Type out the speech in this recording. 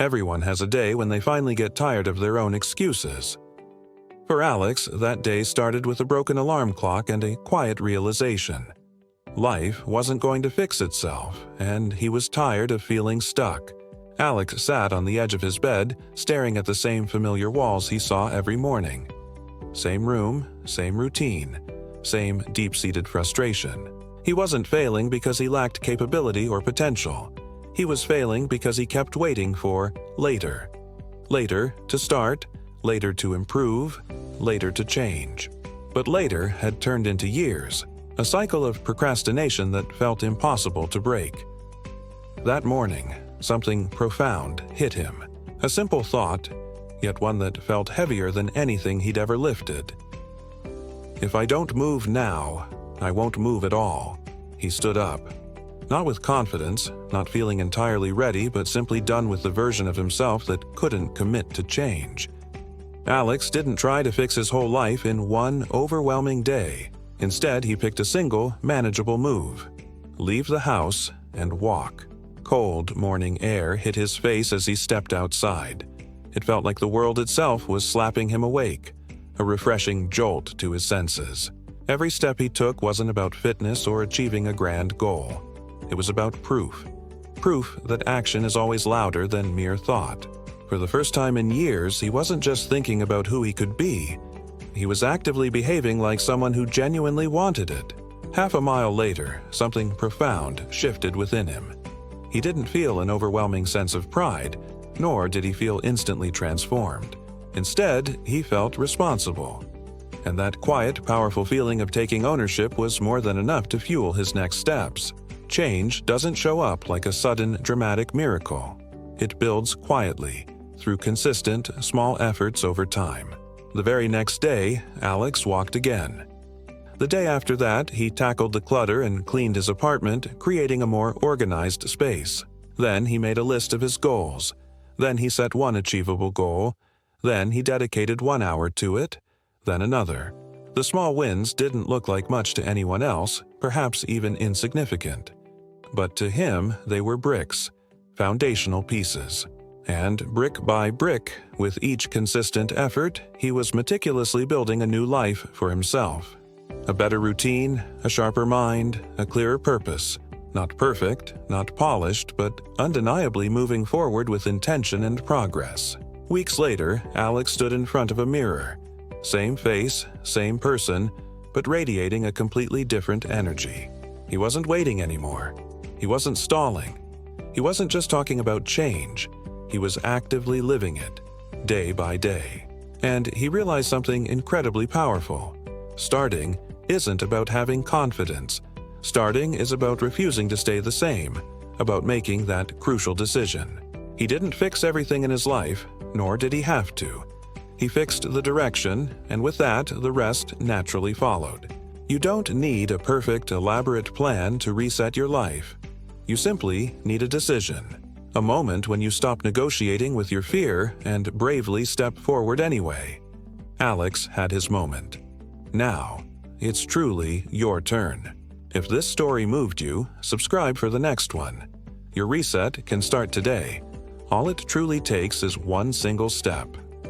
Everyone has a day when they finally get tired of their own excuses. For Alex, that day started with a broken alarm clock and a quiet realization. Life wasn't going to fix itself, and he was tired of feeling stuck. Alex sat on the edge of his bed, staring at the same familiar walls he saw every morning. Same room, same routine, same deep-seated frustration. He wasn't failing because he lacked capability or potential. He was failing because he kept waiting for later. Later to start, later to improve, later to change. But later had turned into years, a cycle of procrastination that felt impossible to break. That morning, something profound hit him. A simple thought, yet one that felt heavier than anything he'd ever lifted. If I don't move now, I won't move at all. He stood up. Not with confidence, not feeling entirely ready, but simply done with the version of himself that couldn't commit to change. Alex didn't try to fix his whole life in one overwhelming day. Instead, he picked a single, manageable move. Leave the house and walk. Cold morning air hit his face as he stepped outside. It felt like the world itself was slapping him awake, a refreshing jolt to his senses. Every step he took wasn't about fitness or achieving a grand goal. It was about proof. Proof that action is always louder than mere thought. For the first time in years, he wasn't just thinking about who he could be. He was actively behaving like someone who genuinely wanted it. Half a mile later, something profound shifted within him. He didn't feel an overwhelming sense of pride, nor did he feel instantly transformed. Instead, he felt responsible. And that quiet, powerful feeling of taking ownership was more than enough to fuel his next steps. Change doesn't show up like a sudden, dramatic miracle. It builds quietly, through consistent, small efforts over time. The very next day, Alex walked again. The day after that, he tackled the clutter and cleaned his apartment, creating a more organized space. Then he made a list of his goals. Then he set one achievable goal. Then he dedicated 1 hour to it. Then another. The small wins didn't look like much to anyone else, perhaps even insignificant. But to him, they were bricks, foundational pieces. And brick by brick, with each consistent effort, he was meticulously building a new life for himself. A better routine, a sharper mind, a clearer purpose. Not perfect, not polished, but undeniably moving forward with intention and progress. Weeks later, Alex stood in front of a mirror. Same face, same person, but radiating a completely different energy. He wasn't waiting anymore. He wasn't stalling. He wasn't just talking about change. He was actively living it, day by day. And he realized something incredibly powerful. Starting isn't about having confidence. Starting is about refusing to stay the same, about making that crucial decision. He didn't fix everything in his life, nor did he have to. He fixed the direction, and with that, the rest naturally followed. You don't need a perfect, elaborate plan to reset your life. You simply need a decision. A moment when you stop negotiating with your fear and bravely step forward anyway. Alex had his moment. Now, it's truly your turn. If this story moved you, subscribe for the next one. Your reset can start today. All it truly takes is one single step.